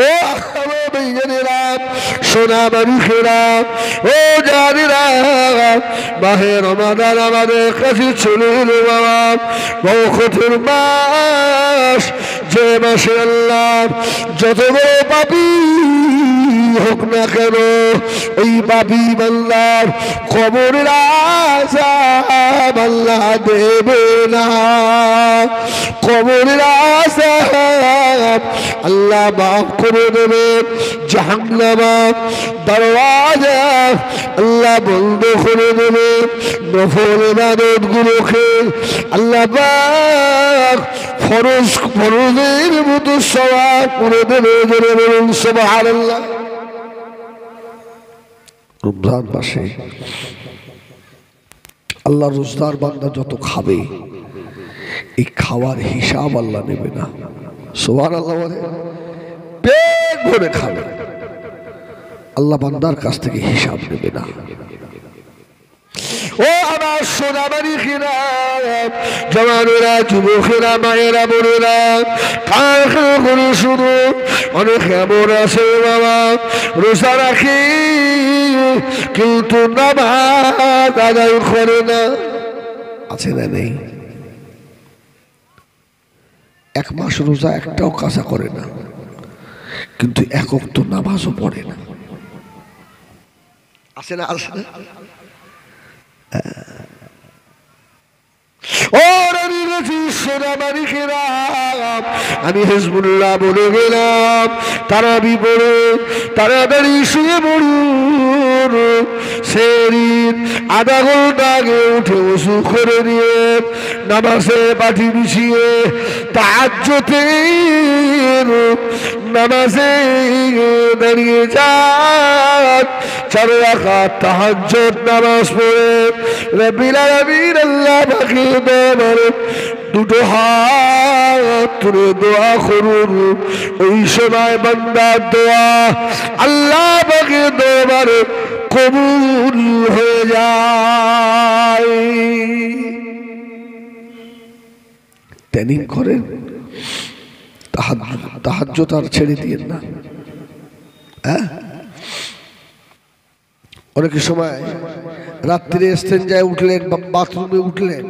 ও আমার ভাইয়েরা, সোনা মানুষেরা, ও জানেরা, মাহে রমাদান আমাদের কাছে চলে এলো বাবা। বরকতের মাস, যে মাসে আল্লাহ যত বড় পাপী হোক না কেন, ওই পাপী বান্দার কবরের আযাব আল্লাহ দেবে না। কবরের আযাব আল্লাহ মাফ করে দেবে। জাহান্নামের দরওয়াজা আল্লাহ বন্ধ করে দেবে। নফল ইবাদত গুলোকে আল্লাহ পাক ফরজের মতো সওয়াব করে দেবে। জোরে বলুন সুবহানাল্লাহ। রমজান মাসে আল্লাহ রোজদার বান্দা যত খাবে, এই খাওয়ার হিসাব আল্লাহ নেবে না। সুবহানাল্লাহ। পেট ভরে খাবে, আল্লাহ বান্দার কাছ থেকে হিসাব নেবে না। ও আমার সোনাবাড়ি খেরা, জওয়ানেরা, যুবকেরা, মায়েরা, বোনেরা, কার করে শুধু অনেক এমন আছে বাবা রোজা রাখি কিন্তু নামাজ আদায় করে না। আছে না নেই? এক মাস রোজা একটাও কাজা করে না, কিন্তু এক ওয়াক্ত নামাজও পড়ে না। আছে না? আছে না? আমি হিজবুল্লাহ বলে গেলাম, তারাবি পড়ে তাড়াতাড়ি শুয়ে পড়ুন। শরীর আধা ঘন্টা আগে উঠে ওযু করে নিয়ে নামাজে পাটি বিছিয়ে তাহাজ্জুদের নামাজে দাঁড়িয়ে যান। 4 রাকাত তাহাজ্জুদ নামাজ পড়ে রব্বিল আলামিন আল্লাহ পাকের দরবারে দুটো হাত তুলে দোয়া করুন। ওই সময় বান্দার দোয়া আল্লাহ পাকের দরবারে কবুল হয়ে যায়। ট্রেনিং করেন, তাহাজ্জুদ আর ছেড়ে দিয়েন না। হ্যাঁ, অনেক সময় রাত্রিরে ইস্তেঞ্জায় উঠলেন বা বাথরুমে উঠলেন,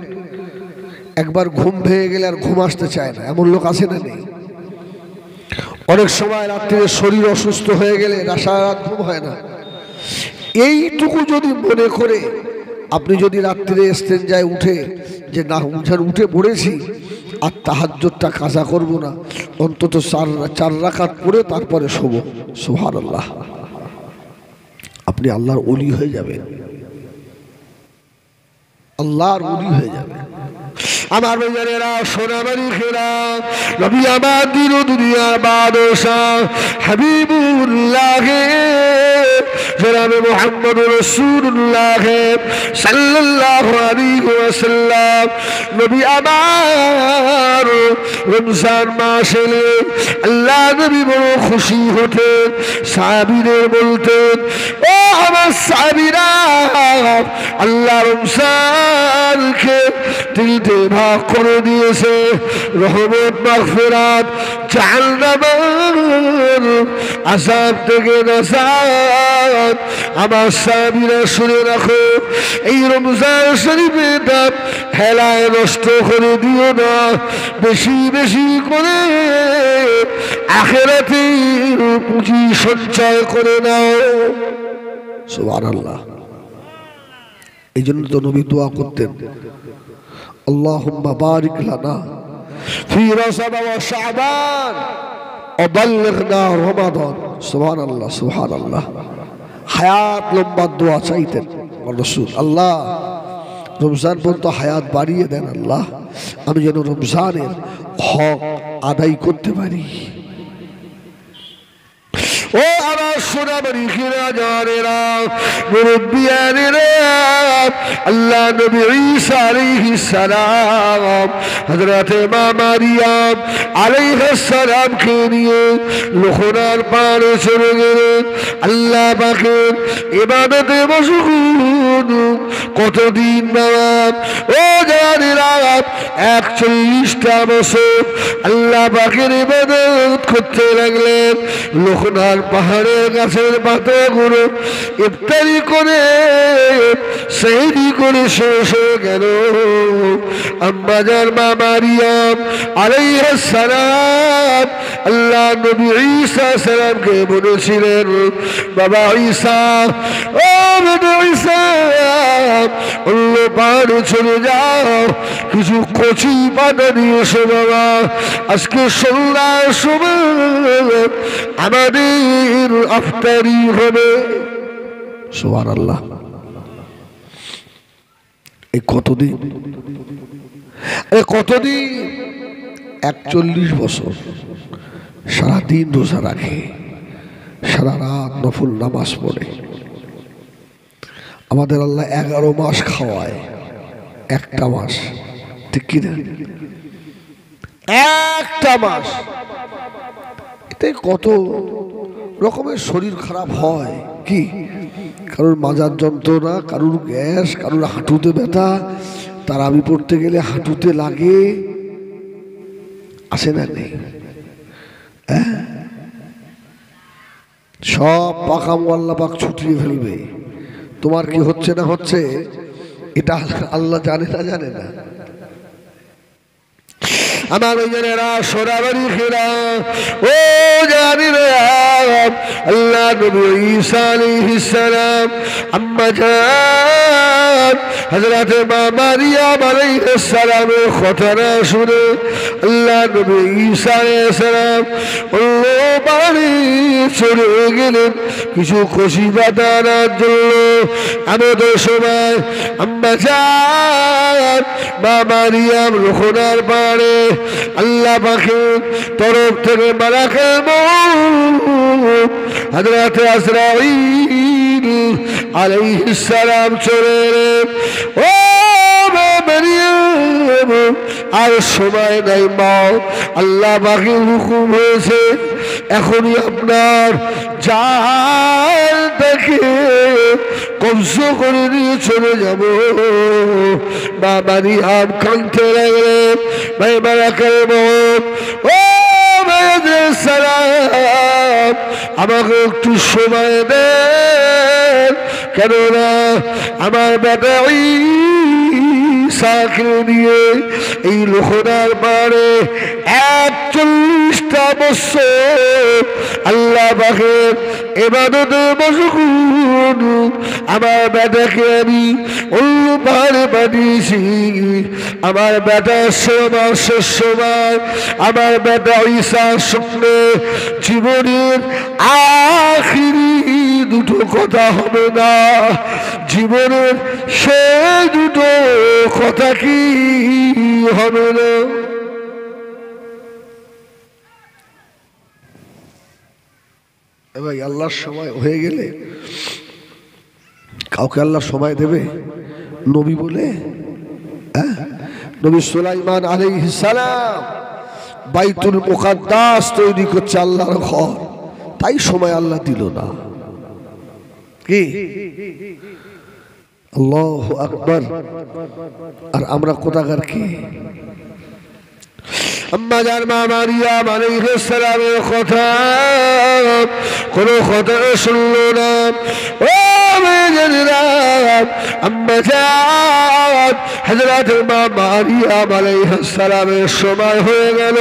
একবার ঘুম ভেঙে গেলে আর ঘুম আসতে চায় না, এমন লোক আছে না নেই? অনেক সময় রাত্রিরে শরীর অসুস্থ হয়ে গেলে সারা রাত ঘুম হয় না। এইটুকু যদি মনে করে আপনি যদি রাত্রিরে ইস্তেঞ্জায় উঠে যে না উঠে পড়েছি আর তাহাজ্জুদটা কাজা করব না, অন্তত 4 রাকাত পড়ে তারপরে শোবো, সুবহানাল্লাহ, আপনি আল্লাহর ওলি হয়ে যাবেন। আল্লাহর ওলি হয়ে যাবেন। আমার ভাইয়েরা, সোনামারি খেরা, নবী আমার দিন ও দুনিয়ার বাদশাহ হাবিবুল্লাহ জনাবে মুহাম্মদুর রাসূলুল্লাহ সাল্লাল্লাহু আলাইহি ওয়াসাল্লাম, নবী আমার রমজান মাসে আল্লাহ নবী বড় খুশি হতেন। সাহাবীদের বলতেন, ও আমার সাহাবীরা, আল্লাহ রমজানকে 3টে ভাগ করে দিয়েছে, রহমত, মাগফিরাত, জাহান্নামের আযাব থেকে নাজাত। আমার সাহাবীরা শুনে রাখো, এই রমজান শরীফটা হেলায় নষ্ট করে দিও না, বেশি বেশি করে আখিরাতের পুঁজি সঞ্চয় করে নাও। সুবহানাল্লাহ। এই জন্য তো নবী দোয়া করতেন, আল্লাহুম্মা বারিক লানা ফি রজব ওয়া শাবান ওয়া বাল্লিগনা রমাদান। সুবহানাল্লাহ, সুবহানাল্লাহ। হায়াত লম্বা দোয়া চাইতেন রাসূল, আল্লাহ রমজান পর্যন্ত হায়াত বাড়িয়ে দেন আল্লাহ, আমি যেন রমজানের হক আদায় করতে পারি। ও আমার সোনামণি খিরা জানেরা মুরব্বিয়ানেরা আল্লাহ নবী ঈসা আলাইহিস সালাম হযরতে মা মারিয়াম আলাইহিস সালাম কে নিয়ে লোহরার পাড়ে চলে গেলেন আল্লাহ পাকের ইবাদতে মশগুল কতদিন বাবা ও জানেরা 41টা বছর আল্লাহ পাকের ইবাদত করতে লাগলেন লোহরার পাহাড়ের গাছের পাতাগুলো ইফতারি করে সেহরি করে শেষ হয়ে গেল আম্মাজান মা মারিয়াম আলাইহিস সালাম আল্লাহ নবী ঈসা সালামকে বলেছিলেন বাবা ঈসা ও বাবা ঈসা অন্য পাহাড়ে চলে যাও কিছু কচি পাতা নিয়ে এসো বাবা আজকে সন্ধ্যার সময় আমাদের ইফতারি হবে সুবহানাল্লাহ এই কতদিন 41 বছর সারাদিন রোজা রাখে সারা রাত নফল নামাজ পড়ে আমাদের আল্লাহ 11 মাস খাওয়ায় একটা মাস ঠিক কি না একটা মাস এতে কত রকমের শরীর খারাপ হয় কি কারোর মাজার যন্ত্রণা কারোর গ্যাস কারোর হাঁটুতে ব্যথা তারাবি পড়তে গেলে হাঁটুতে লাগে আসে না নেই সব পাকাম আল্লাহ পাক ছুটিয়ে ফেলবে তোমার কি হচ্ছে না হচ্ছে এটা আল্লাহ জানে না আমার ওইজনেরা সোনাবাড়ি খেলা ও জানি রে আল্লাহ নবী ঈসা আলাইহিস সালাম আম্মা জান হযরতে মা মারিয়াম আলাইহিস সালামের ঘটনা শুনে আল্লাহ নবী ঈসা আলাইহিস সালাম ওই বাড়ি চলে গেলেন কিছু খুশি বাতানোর জন্য আমাদের সময় আম্মা জান মা মারিয়াম রোহনার পাড়ে আল্লাহ পাকের তরফ থেকে মালাকুল মউত হযরত আজরাইল আলাইহিস সালাম চলে এলেন ও মা মারিয়াম আর সময় নাই মা আল্লাহ পাকের হুকুম হয়েছে এখনই আপনার জানটাকে কবজ করে নিয়ে চলে যাব মা মারিয়াম কাঁদতে লাগলেন ভাই মালাকুল মউত ও মায়াদের সালাম আমাকে একটু সময় দেন কেননা আমার বেটা ঈসাকে নিয়ে এই লোহরার পাড়ে 41টা বছর আল্লাহ পাকের ইবাদতে মশগুল আমার বেটাকে আমি অন্য পাহাড়ে পাঠিয়েছি আমার বেটার শেষ সময় আমার বেটা ঈসার সঙ্গে জীবনের আখিরি দুটো কথা হবে না জীবনের সে দুটো কথা কি হবে না ভাই আল্লাহর সময় হয়ে গেলে কাউকে আল্লাহ সময় দেবে নবী বলে নবী সুলাইমান আলাইহিস সালাম বাইতুল মুকাদ্দাস তৈরি করছে আল্লাহর ঘর তাই সময় আল্লাহ দিল না কি আল্লাহু আকবার আর আমরা কোথাকার কি আম্মা জান মা মারিয়াম আলাইহিস সালামের কথা কোনো কথা শুনলো না ও মেয়েরা আম্মা জান হযরত মা মারিয়াম আলাইহিস সালামের সময় হয়ে গেল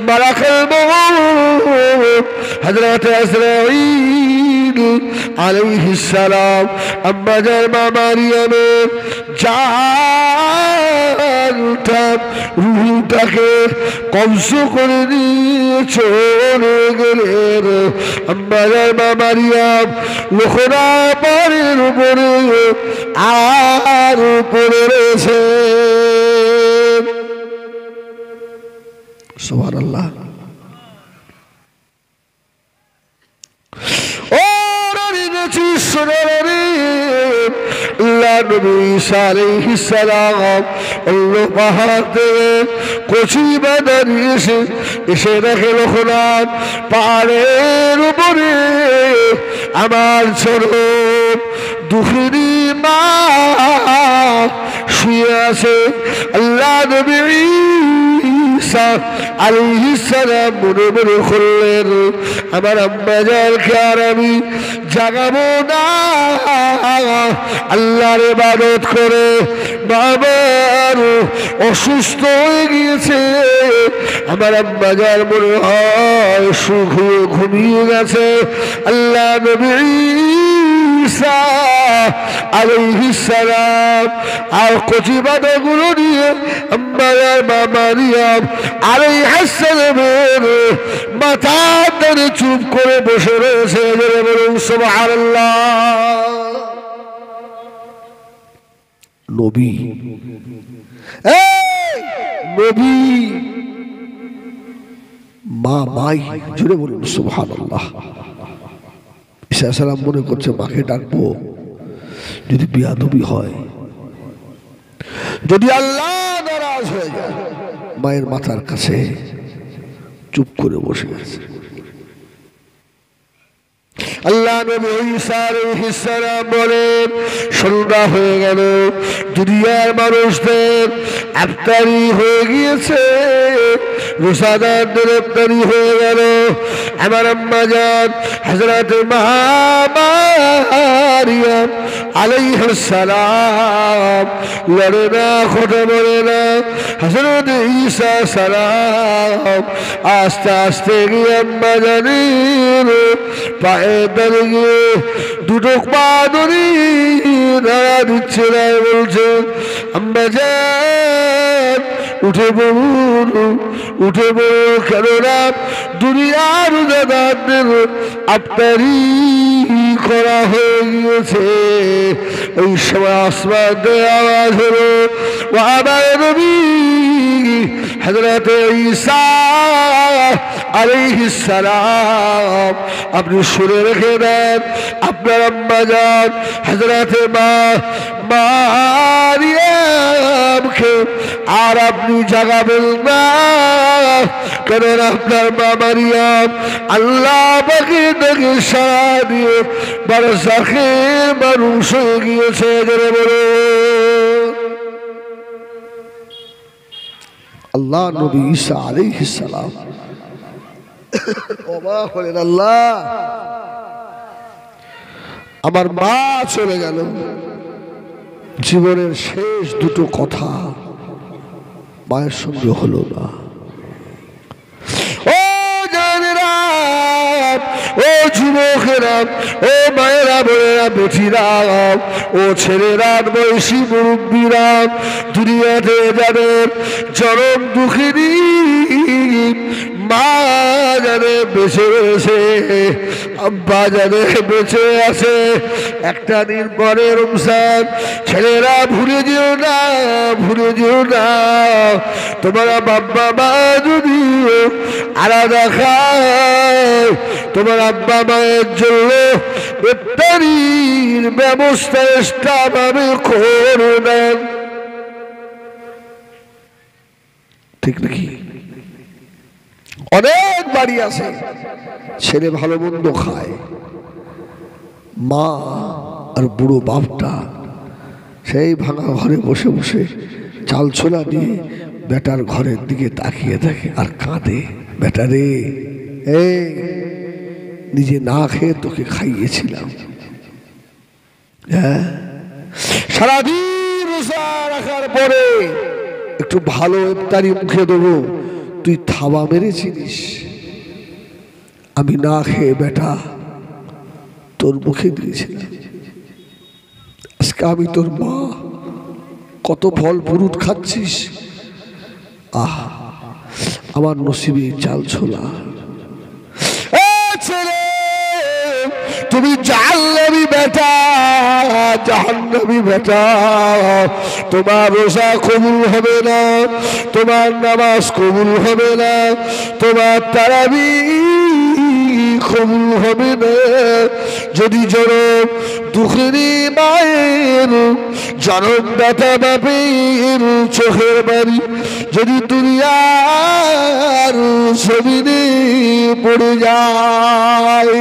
মালাকুল মউত হযরত আজরাইল আলাইহিস সালাম আম্মা জান মা মারিয়ামের জানটা রূহটাকে কবজ করে নিয়ে চলে গেলেন আম্মা জান মা মারিয়াম লোহরা পাহাড়ের উপরে আর উপরে রয়েছে সুবহানাল্লাহ ও আল্লাহ নবী ঈসা আলাইহিস সালাম আল্লাহ পাহাড়ে কচি বাদারি এসে দেখে লোকনাথ পাহাড়ের উপরে আমার ছোট দুঃখিনী মা শুয়ে আছে। আল্লাহ নবী ঈসা আলাইহিস সালাম মনে মনে করলেন আমার আম্মাজানকে আর আমি জাগাবো না, আল্লাহর ইবাদত করে বাবার অসুস্থ হয়ে গিয়েছে, আমার আম্মাজান মনে হয় ঘুমিয়ে গেছে। আল্লাহ নবী ঈসা আলাইহিস সালাম আর কচি বাদাগুলো নিয়ে আম্মাজান মা মারিয়াম আলাইহিস সালামের মাথার ধরে চুপ করে বসে রয়েছে। বলুন সুবহানাল্লাহ। নবী নবী মা মাই জুড়ে বলুন সুবহানাল্লাহ। ঈসা সালাম মনে করছে মাকে ডাকবো, যদি বিয়াদবি হয়, যদি আল্লাহ নারাজ হয়ে যায়। মায়ের মাথার কাছে চুপ করে বসে আছে। আল্লাহ নবী ঈসা আলাইহিস সালাম বলেন সন্ধ্যা হয়ে গেল, দুনিয়ার মানুষদের ইফতারি হয়ে গিয়েছে, রোজাদারদের ইফতারি হয়ে গেল। আমার আম্মাজান হযরত মারিয়াম আলাইহিস সালাম লড়ে না, কথা বলে না। হযরত ঈসা সালাম আস্তে আস্তে গিয়ে আম্মাজানের পায়ে দাঁড়িয়ে দুটো পা ধরে নাড়া দিচ্ছে, বলছে আম্মাজান উঠে পড়ুন, উঠে পড়ুন, কেননা দুনিয়ার রোজাদারদের ইফতারি করা হয়ে গিয়েছে। ওই সময় আসমান থেকে আওয়াজ হলো, ও আমার নবী হযরত ঈসা আলাইহিস সালাম আপনি শুনে রেখে দেন, আপনার আম্মাজান হযরত মারিয়ামকে আর আপনি জাগাবেন না, কারণ আপনার মা মারিয়াম আল্লাহ পাকে দেখে সাড়া দিয়ে বারজাখের মানুষ হয়ে গিয়েছে। বলে আল্লাহ নবী ঈসা আলাইহিস সালাম অবাক হলেন, আল্লাহ আমার মা চলে গেল, জীবনের শেষ দুটো কথা মায়ের সঙ্গে হলো না। ও জানেরা, ও যুবকেরা, ও মায়েরা, বোনেরা, বেটিরা, ও ছেলেরা, বয়সী মুরব্বীরা, দুনিয়াতে যাদের চরম দুঃখিনী মা যাদের বেঁচে রয়েছে, আব্বা যাদের বেঁচে আছে, একটা দিন পরে রমজান, ছেলেরা ভুলে যেও না, ভুলে যেও না, তোমার বাবা মা যদি আলাদা খায়, তোমার আব্বা মায়ের জন্য ইফতারির ব্যবস্থা এক্সট্রাভাবে করে দেন। ঠিক নাকি? অনেক বাড়ি আছে ছেলে ভালো মন্দ খায়, মা আর বুড়ো বাপটা সেই ভাঙা ঘরে বসে বসে চাল ছোলা দিয়ে বেটার ঘরের দিকে তাকিয়ে থাকে আর কাঁদে, বেটা রে, এই নিজে না খেয়ে তোকে খাইয়েছিলাম, হ্যাঁ, সারাদিন রোজা রাখার পরে একটু ভালো ইফতারি মুখে দেবো, তুই থাবা মেরেছিলিস, আমি না খেয়ে বেটা তোর মুখে দিয়েছিলাম, আজকে আমি তোর মা, কত ফল ফ্রুট খাচ্ছিস, আহ আমার নসিবে চাল ছোলা। ছেলে তুমি জাহান্নামী বেটা, জাহান্নামী বেটা, তোমার রোজা কবুল হবে না, তোমার নামাজ কবুল হবে না, তোমার তারাবি কবুল হবে না, যদি জনম দুঃখেরই মায়ের, জনম ব্যথা বাপের চোখের বাড়ি যদি দুনিয়ার জমিনে পড়ে যায়।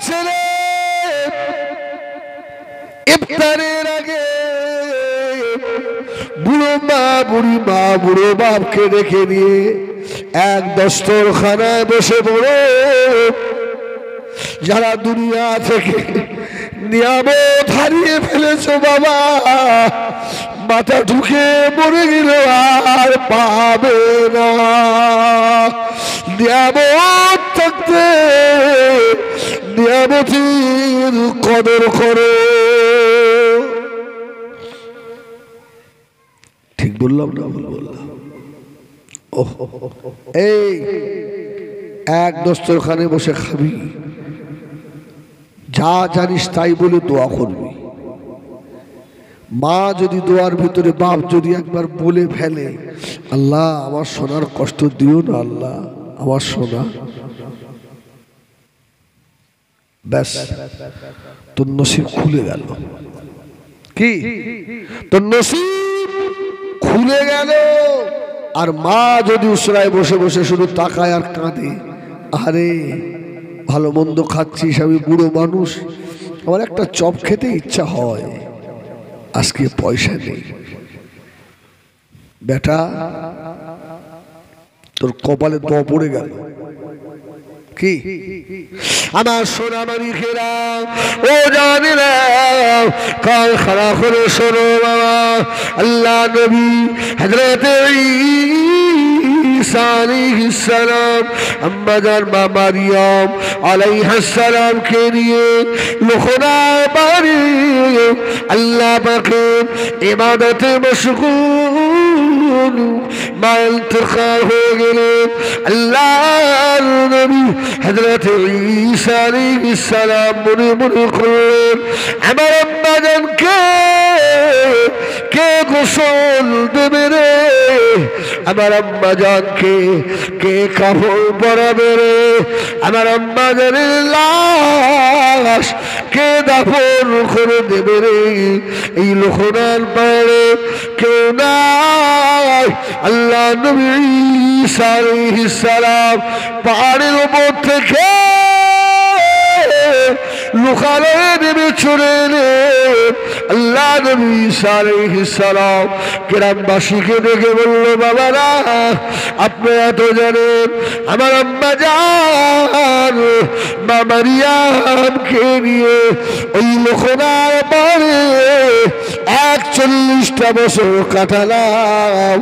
ছেলে ইফতারের আগে বুড়ো মা বুড়ি মা বুড়ো বাপকে রেখে দিয়ে এক দস্তরখানায় বসে পড়ো। যারা দুনিয়া থেকে নিয়ামত হারিয়ে ফেলেছো বাবা, মাথা ঢুকে মরে গেল আর পাবে না। নিয়ামত থাকতে নিয়ামতের কদর করো। ঠিক বললাম না ভুল বললাম? এই এক দস্তরখানে বসে খাবি, যা জানিস তাই বলে দোয়া করবি। মা যদি দোয়ার ভিতরে, বাপ যদি একবার বলে ফেলে, আল্লাহ আমার সোনার কষ্ট দিও না, আল্লাহ আমার সোনা, ব্যাস তোর নসিব খুলে গেল। কি তোর নসিব খুলে গেল। আর মা যদি উসরায় বসে বসে শুধু তাকায় আর কাঁদে, আরে ভালো মন্দ খাচ্ছিস, আমি বুড়ো মানুষ, আমার একটা চপ খেতে ইচ্ছা হয়, আজকে পয়সা নেই। বেটা তোর কপালে দ পড়ে গেল। কি আমার সোনা মানিকেরা, ও জানেরা, কাল খাড়া করে শোনো বাবা, আল্লাহ নবী হযরত ঈসা আলাইহিস সালাম আম্মা জান মা মারিয়াম আলাইহিস সালাম কে নিয়ে লোকনা বাড়ি আল্লাহ পাকের ইবাদতে মশগুল মা ইন্তেকাল হয়ে গেলেন। আল্লাহর নবী হযরত ঈসা আলাইহিস সালাম মনে মনে করলেন, আমার আম্মা জানকে কে গোসল দেবে রে, আমার আম্মা জানকে কে কাপড় পরাবে রে, আমার আম্মা জানের লাশ কে দাফন করে দেবে রে। এই লোকনার বাইরে কেউ নাই। আল্লাহ নবী ঈসা আলাইহিস সালাম পাহাড়ের উপর থেকে লুকালে নেমে চলে এলেন। আল্লাহ নবী ঈসা আলাইহিস সালাম গ্রামবাসীকে ডেকে বলল, বাবারা আপনারা তো জানেন আমার আম্মা জান মা মারিয়ামকে নিয়ে ওই লোকনার পারে 41টা বছর কাটালাম।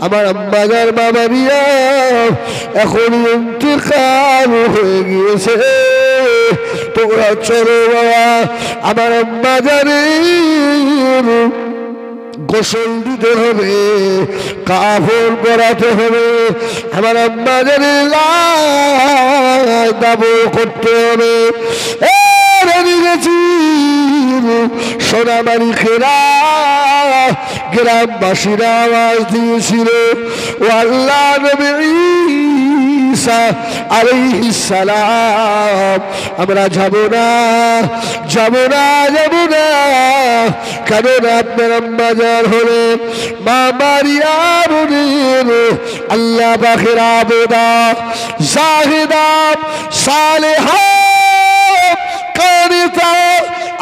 আমার আম্মা জান মা মারিয়াম এখন ইন্তেকাল হয়ে গিয়েছে। তোমরা চলো বাবা, আমার আম্মা জানের গোসল দিতে হবে, কাফন পরাতে হবে, আমার আম্মা জানের লাশ দাফন করতে হবে। সোনা মানিকেরা, গ্রামবাসীরা আওয়াজ দিয়েছিল, ও আল্লাহ নবী ঈসা আলাইহিস সালাম আমরা যাব না, যাব না, যাব না। কারণ আপনার আম্মা জান হলেন মা মারিয়াম আল্লাহ পাকের আবেদা, জাহিদা, সালেহা, কানিতা,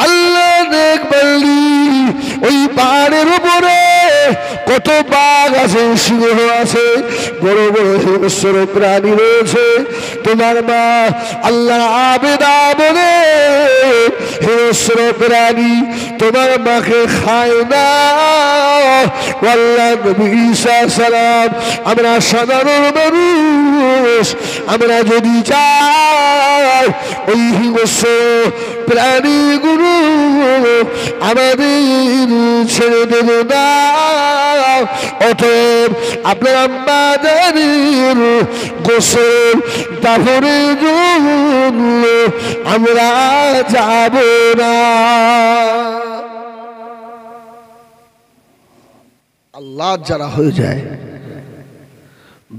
আল্লাহ নেক বান্দি। ওই পাহাড়ের উপরে কত বাঘ আছে, সিংহ আছে, বড় বড় হিংস্র প্রাণী রয়েছে। তোমার মা আল্লাহ আবেদা বলে হিংস্র প্রাণী তোমার মাকে খায় না। আল্লাহ নবী ঈসা সালাম আমরা সাধারণ মানুষ, আমরা যদি যাই ওই হিংস্র প্রাণীগুলো আমাদের ছেড়ে দেবে না। অতএব আপনার আম্মা জানের গোসল দাফনের জন্য আমরা যাব না। আল্লাহ যারা হয়ে যায়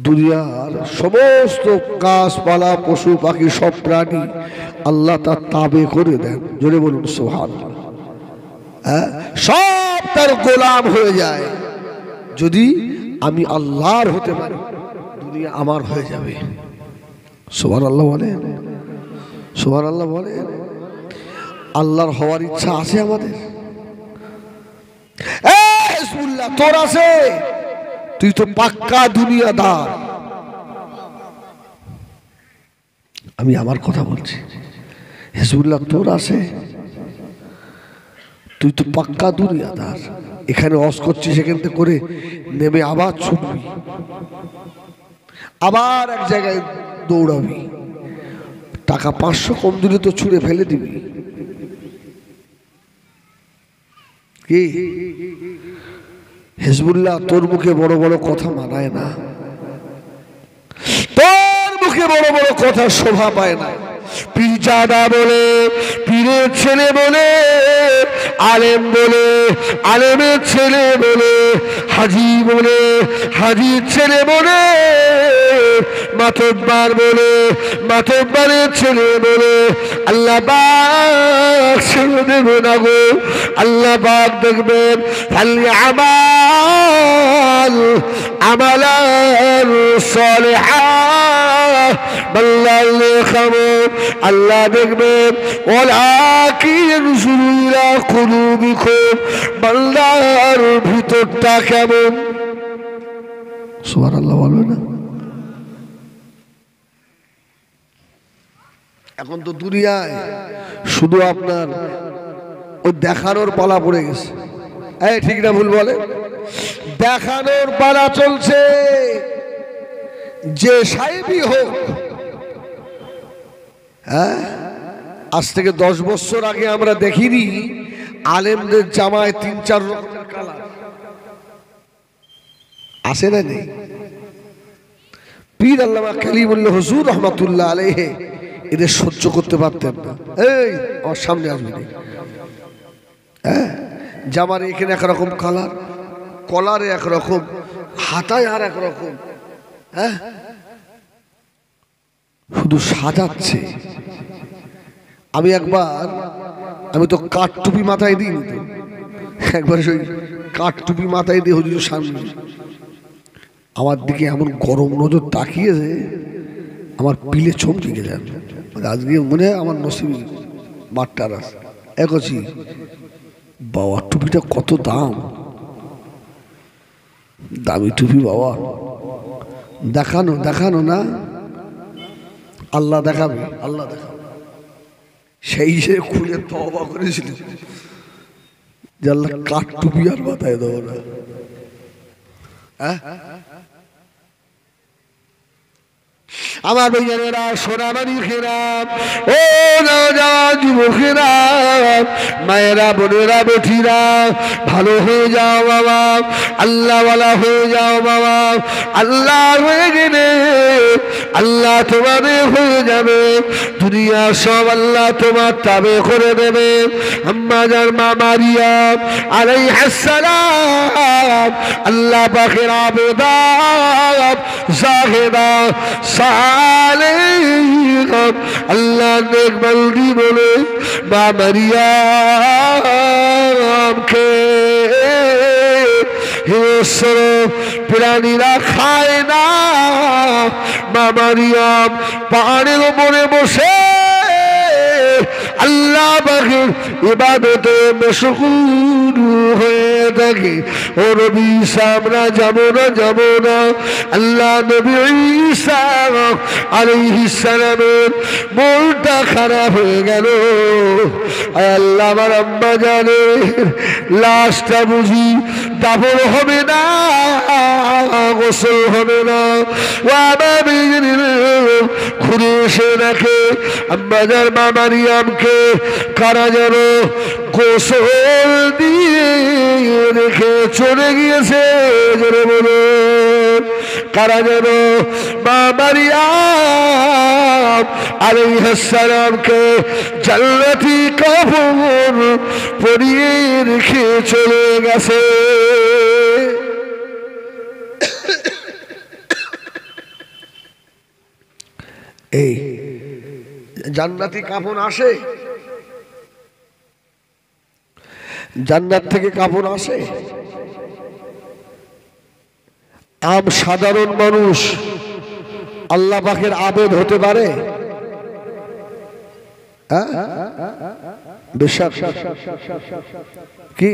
দুনিয়ার সমস্ত গাছপালা পশু পাখি সব প্রাণী আল্লাহ তার তাবে করে দেন। জোরে বলুন সুবহানাল্লাহ। সব তার গোলাম হয়ে যায়। যদি আমি আল্লাহর হতে পারি দুনিয়া আমার হয়ে যাবে। সুবহানাল্লাহ বলেন, সুবহানাল্লাহ বলেন। আল্লাহর হওয়ার ইচ্ছা আছে আমাদের? হিজবুল্লাহ তোর আছে? তুই তো পাক্কা দুনিয়াদার। আমি আমার কথা বলছি। হিজবুল্লাহ তোর আছে? তুই তো পাক্কা দুনিয়াদার। এখানে অস করছিস, সেখান থেকে করে নেমে আবার ছুটবি, আবার এক জায়গায় দৌড়াবি, টাকা 500 কম দিলে তো ছুঁড়ে ফেলে দিবি। কি হিজবুল্লাহ তোর মুখে বড় বড় কথা মানায় না, তোর মুখে বড় বড় কথা শোভা পায় না। পীরজাদা বলে, পীরের ছেলে বলে, আলেম বলে, আলেমের ছেলে বলে, হাজি বলে, হাজির ছেলে বলে, মাতব্বার বলে, মাতব্বারের ছেলে বলে, আল্লাহ পাক ছেড়ে দেবে না গো। আল্লাহ পাক দেখবেন ফালইআমাল আমালান সালিহান আল্লাহ দেখবেন ওয়ালাকিন যুরু ইলা কুলুবিকুম, বান্দার ভিতরটা কেমন। সুবহানাল্লাহ বলবে না? এখন তো দুনিয়ায় শুধু আপনার ওই দেখানোর পালা পড়ে গেছে। এই ঠিক না ভুল বলে? দেখানোর পালা চলছে। যে সাহেবই হোক, হ্যাঁ, আজ থেকে 10 বছর আগে আমরা দেখিনি আলেমদের জামায় 3-4 রকমের কালার আসে না? নেই? পীর আল্লামা কালিমুল্লাহ হুজুর রহমাতুল্লাহ আলাইহি এদের সহ্য করতে পারতেন না। এই আমার সামনে আসবে না, হ্যাঁ, জামার এখানে একরকম কালার, কলারে একরকম, হাতায় আর একরকম, হ্যাঁ, শুধু সাজাচ্ছে। আমি তো কাঠ টুপি মাথায় দিইনি, তো একবার সেই কাঠ টুপি মাথায় দিয়ে হুজুর সামনে আমার দিকে এমন গরম নজর তাকিয়েছে, আমার পিলে চমকে গেলেন। আজকে মনে হয় আমার নসিবি মাঠটার আছে। একছি বাবা, টুপিটা কত দাম, দামি টুপি বাবা। দেখানো দেখানো না, আল্লাহ দেখাবে, আল্লাহ দেখাবে। সেই সে খুলে তওবা করেছিল যে আল্লাহ কাঠ টুপি আর মাথায় দেবো না। হ্যাঁ, আমার ভাইয়েরা, সোনামানি খেরাম, ও নওজওয়ান যুবকেরা, মায়েরা, বোনেরা, বেটিরা, ভালো হয়ে যাও বাবা, আল্লাহওয়ালা হয়ে যাও বাবা। আল্লাহ হয়ে গেলে আল্লাহ তোমাদের হয়ে যাবে। দুনিয়া সব আল্লাহ তোমার তাবে করে দেবে। আম্মা জান মা মারিয়াম আলাইহিস সালাম আল্লাহ পাকের আবেদা, জাহেদা, সালেহা, আল্লাহ নেক বান্দি বলে মা মারিয়ামকে প্রাণীরা খায় না। মা মারিয়াম পাহাড়ের উপরে বসে আল্লাহ পাকের ইবাদতে মশগুল হয়ে থাকে। ও নবী ঈসা, আমরা যাবো না। আল্লাহ নবী ঈসা আলাইহিস সালামের মনটা খারাপ হয়ে গেল। আল্লাহ, আমার আম্মা জানের লাশটা বুঝি দাফন হবে না, গোসল হবে না। ঘুরে এসে দেখে আম্মা জান মা মারিয়ামকে কারা যেন গোসল দিয়ে রেখে চলে গিয়েছে। জোরে বলে কারা যেন মা মারিয়াম আলাইহিস সালামকে জান্নাতি কাফন পরিয়ে রেখে চলে গেছে। এই জান্নাতি কাফন আসে, জান্নাত থেকে কাফন আসে। আম সাধারণ মানুষ আল্লাহ পাকের আবেদ হতে পারে? বিশ্বাস কি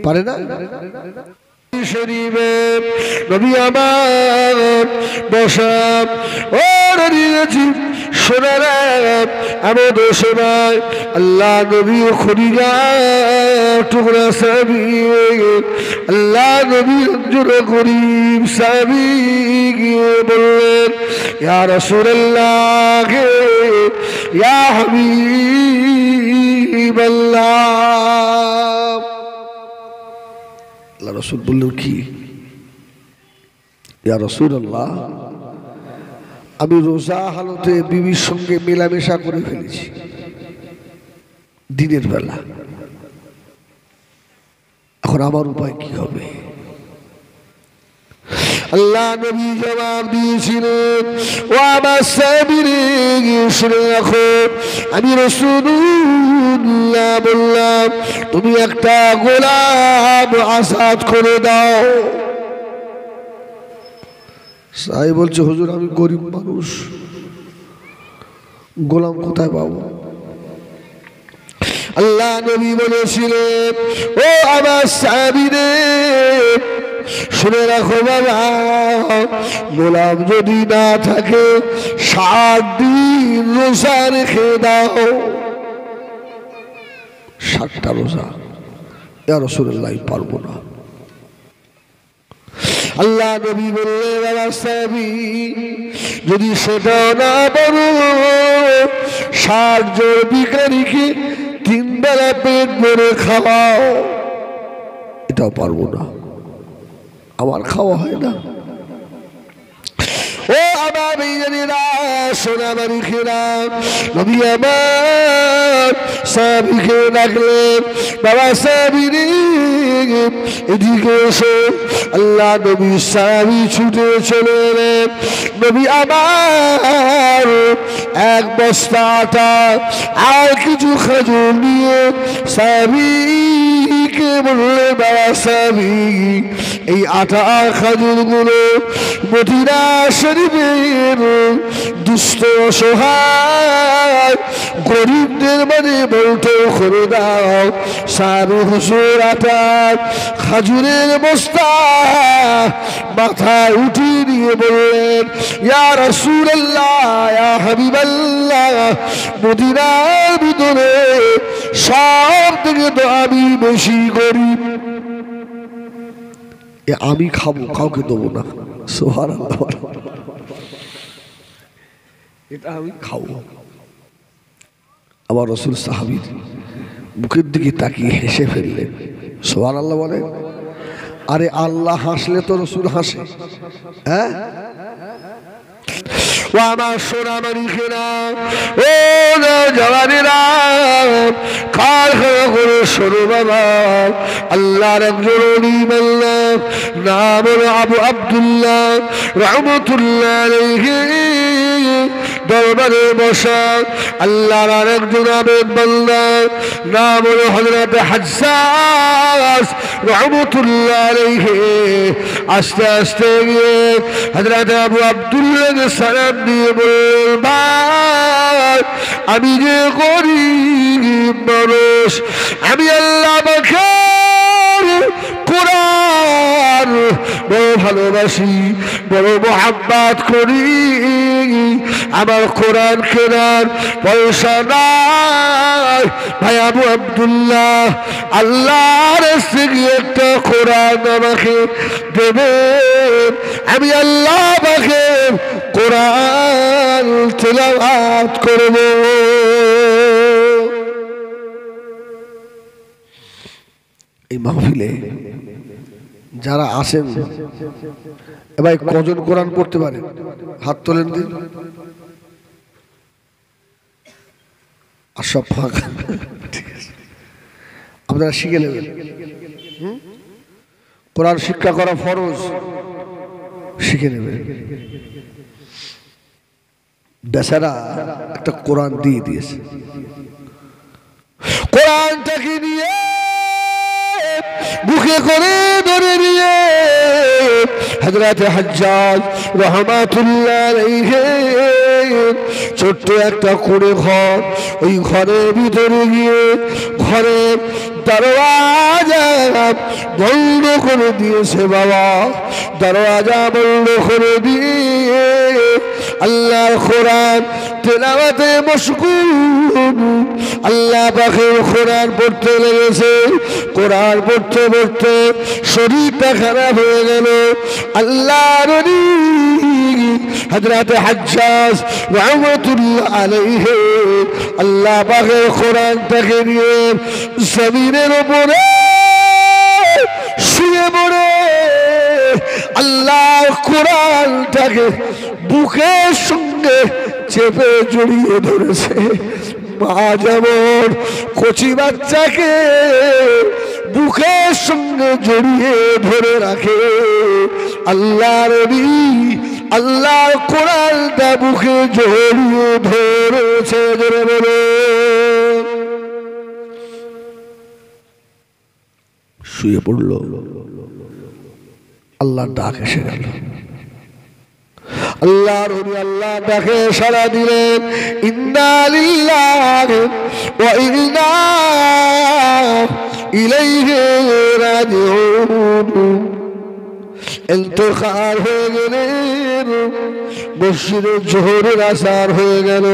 পারে না? শরীফে নবী আমার বসা ও নদীছি সোনারা আমি দোষমায় আল্লাহ নবী খরিজা টুকরা সাবি আল্লাহ নবী জোর গরিব সাবি গিয়ে বললেন ইয়া রাসূলুল্লাহ ইয়া হাবিবাল্লাহ। আল্লাহ রাসূল বললেন কি? ইয়া রাসূলুল্লাহ, আমি রোজা হালতে বিবির সঙ্গে মেলামেশা করে ফেলেছি দিনের বেলা, এখন আমার উপায় কি হবে? আল্লাহ নবী জবাব দিয়েছিলেন ও আমার সাহাবীরা শুনে রাখো, আমি রাসূলুল্লাহ বললাম তুমি একটা গোলাম আজাদ করে দাও। সাহেব বলছে হুজুর আমি গরিব মানুষ, গোলাম কোথায় পাবো? আল্লাহ নবী বলেছিলেন ও আমার সাহাবীরা শুনে রাখো বাবা, গোলাম যদি না থাকে 7 দিন রোজা রেখে দাও। 7টা রোজা। ইয়া রাসূলুল্লাহ পারবো না। আল্লাহ নবী বললেন বাবা সাহাবী যদি সেটা না পারো 60 জন ভিখারিকে 3 বেলা পেট ভরে খাওয়াও। এটাও পারবো না, আমার খাওয়া হয় না। ও আমার মেয়েরা সোনামারি খেরা নবী আমার সাহাবীকে ডাকলেন বাবা সাহাবী রে এদিকে এসো। আল্লাহ নবী সাহাবী ছুটে চলে এলেন। নবী আমার 1 বস্তা আটা আর কিছু খেজুর নিয়ে সাহাবীকে বললেন বাবা সাহাবী এই আটা আর খেজুর গুলো মদিনা শরীফের দুস্থ অসহায় গরিবদের মানে বলতে করে দাও। সাহাবী হুজুর আটার খাজুরের বস্তা মাথায় উঠিয়ে নিয়ে বললেন ইয়া রাসূলুল্লাহ ইয়া হাবিবাল্লাহ, মদিনার ভিতরে সব থেকে তো আমি বেশি গরিব, আমি খাবো কাউকে দেবো না। সুবহানাল্লাহ, এটা আমি খাবো। আমার রাসূল সাহাবীর মুখের দিকে তাকিয়ে হেসে ফেললেন। সুবহানাল্লাহ বলে। আরে আল্লাহ হাসলে তো রাসূল হাসে। হ্যাঁ ও আমার সোনামারি খেরা ও জওয়ানেরা কার করে শোনো বাবা, আল্লাহর একজন ওলি আল্লাহ নাম আবু আব্দুল্লাহ রহমতুল্লাহ আলাইহি দরবারে বসা আল্লাহর আরেকজন আবেদ বান্দা নাম হলো হযরত হাজ্জাজ রহমতুল্লাহ আলাইহি আস্তে আস্তে গিয়ে হযরত আবু আব্দুল্লাহকে সালাম দিয়ে বললেন ভাই আমি যে গরিব মানুষ, আমি আল্লাহ পাকের কোরআন বড় ভালোবাসি, বড় মোহাব্বত করি, আমার কোরআন কেনার পয়সা নাই। ভাই আবু আব্দুল্লাহ আল্লাহর থেকে একটা কোরআন আমাকে দেবেন, আমি আল্লাহ পাকের কোরআন তেলাওয়াত করব। এই মাহফিলে যারা আসেন এবার কজন কোরআন পড়তে পারে হাত তোলেন দিন। আর সব ফাঁকা, ঠিক আছে আপনারা শিখে নেবেন। কোরআন শিক্ষা করা ফরজ, শিখে নেবেন। বেচারা একটা কোরআন দিয়ে দিয়েছে, কোরআনটাকে নিয়ে বুকে করে ধরে নিয়ে হযরত হজ্জাজ রাহমাতুল্লাহ আলাইহি ছোট্ট একটা কুঁড়ে ঘর, ওই ঘরের ভিতরে গিয়ে ঘরের দরওয়াজা বন্ধ করে দিয়েছে বাবা। দরওয়াজা বন্ধ করে দিয়ে আল্লাহর কোরআন তেলাওয়াতে মশগুল, আল্লাহ পাকের কোরআন পড়তে লেগেছে। কোরআন পড়তে পড়তে শরীরটা খারাপ হয়ে গেল। আল্লাহর নবী হযরত হজ্জাজ রাহমাতুল্লাহ আলাইহি আল্লাহ পাকের কোরআনটাকে নিয়ে জমিনের উপরে শুয়ে পড়ে আল্লাহর কোরআনটাকে বুকের সঙ্গে চেপে জড়িয়ে ধরেছে। মা যেমন কচি বাচ্চাকে বুকের সঙ্গে জড়িয়ে ধরে রাখে, আল্লাহর নবী আল্লাহর কোরআনটা বুকে জড়িয়ে ধরেছে। জোরে বলে শুয়ে পড়ল। আল্লাহর ডাক এসে গেল। আল্লাহর নবী আল্লাহ ডাকে সাড়া দিলেন, ইন্না লিল্লাহি ওয়া ইন্না ইলাইহি রাজিউন। ইন্তেকাল হয়ে গেলেন, মসজিদে জোহরের আযান হয়ে গেল।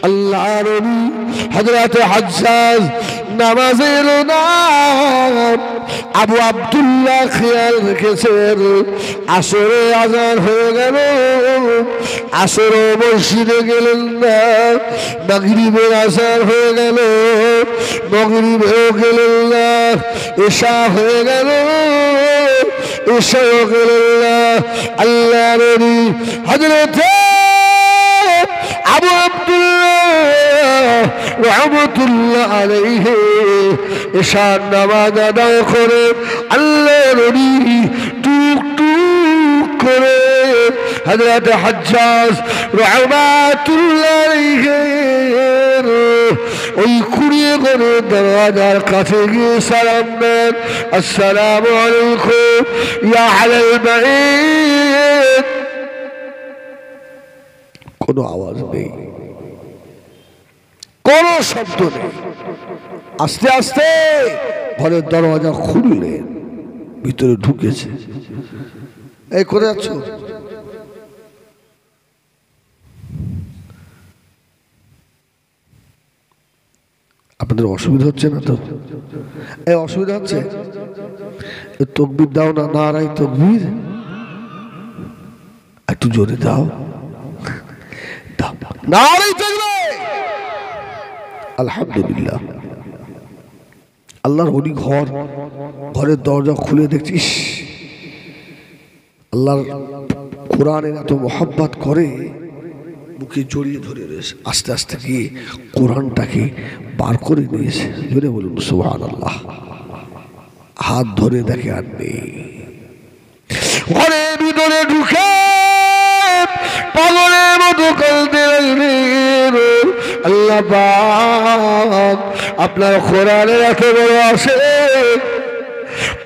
আল্লাহর নবী হযরত হজ্জাজ নামাজের নাম আবু আব্দুল্লাহ খেয়াল রেখেছেন। আসরে আযান হয়ে গেল, আসর মসজিদে গেলেন না। মাগরিবের আযান হয়ে গেল, মাগরিবেও গেলেন না। এশা হয়ে গেল, এশাও গেলেন না। আল্লাহর নবী হযরত আবু আব্দুল্লাহ রাহমাতুল্লাহ আলাইহি এশার নামাজ আদায় করে আল্লাহর নবী টুক টুক করে হযরত হজ্জাজ রাহমাতুল্লাহ আলাইহি ওই কুড়িয়ে করে দরওয়াজার কাছে গিয়ে সালাম দেন, আসসালামু আলাইকুম ইয়া আহলাল বাইত। কোনো আওয়াজ নেই, কোন শব্দ নেই। আস্তে আস্তে ঘরের দরওয়াজা খুললেন, ভিতরে ঢুকেছে। এই করে যাচ্ছ? আপনাদের অসুবিধা হচ্ছে না তো? এই অসুবিধা হচ্ছে? তকবীর দাও না, নারায়ে তকবীর একটু জোরে দাও। আলহামদুলিল্লাহ। আল্লাহর ওলি ঘরের দরজা খুলে দেখছিস আল্লাহর কোরআনের এত মোহাব্বত করে, বুকে জড়িয়ে ধরে রয়েছে। আস্তে আস্তে গিয়ে কোরআনটাকে বার করে নিয়েছে। জোরে বলুন সুবহানাল্লাহ। হাত ধরে দেখে আর নেই। ঘরের ভিতরে ঢুকে পাগলের মতো কাঁদতে লাগলেন, আল্লাহ পাক আপনার কোরআনের এত বড় আসে,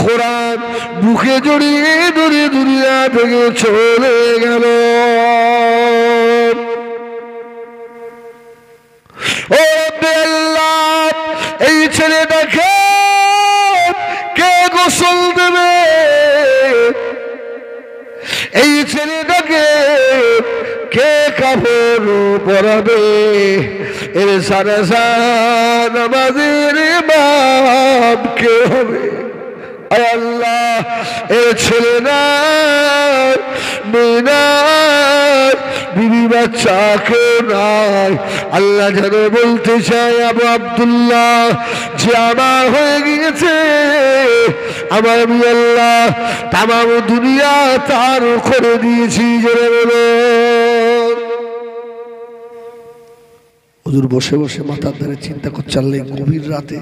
কোরআন বুকে জড়িয়ে ধরে দুনিয়া থেকে চলে গেল। ও আল্লাহ, এই ছেলেটাকে কে গোসল দেবে? এই ছেলেটাকে কে কাপড় পরাবে? এর সারা নামাজের ইমাম কে হবে? আয় আল্লাহ, এর ছেলে নাই, মেয়ে নাই, বিবি বাচ্চা কেউ নাই। আল্লাহ যেন বলতে চাই, আবু আব্দুল্লাহ যে আমার হয়ে গিয়েছে, আমার আমি আল্লাহ তামাম দুনিয়া তার করে দিয়েছি। জোরে বলো। হুজুর বসে বসে মাথার ধারে চিন্তা করছে, আল্লাহ গভীর রাতে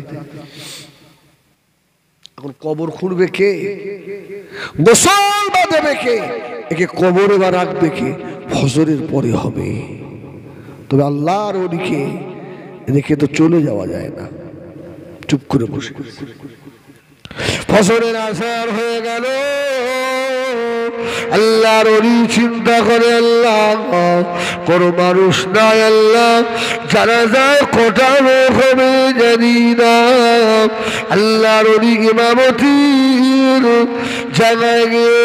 এখন কবর খুঁড়বে কে? গোসল বা দেবে কে? একে কবরে বা রাখবে কে? ফজরের পরে হবে। তবে আল্লাহর ওলিকে রেখে তো চলে যাওয়া যায় না, চুপ করে বসে। ফসলের আসার হয়ে গেল, আল্লাহর ওলি চিন্তা করে আল্লাহ কোনো মানুষ নাই, আল্লাহ জানাজায় কটা লোক হবে জানি না। আল্লাহর ওলি ইমামতির জায়গায় গিয়ে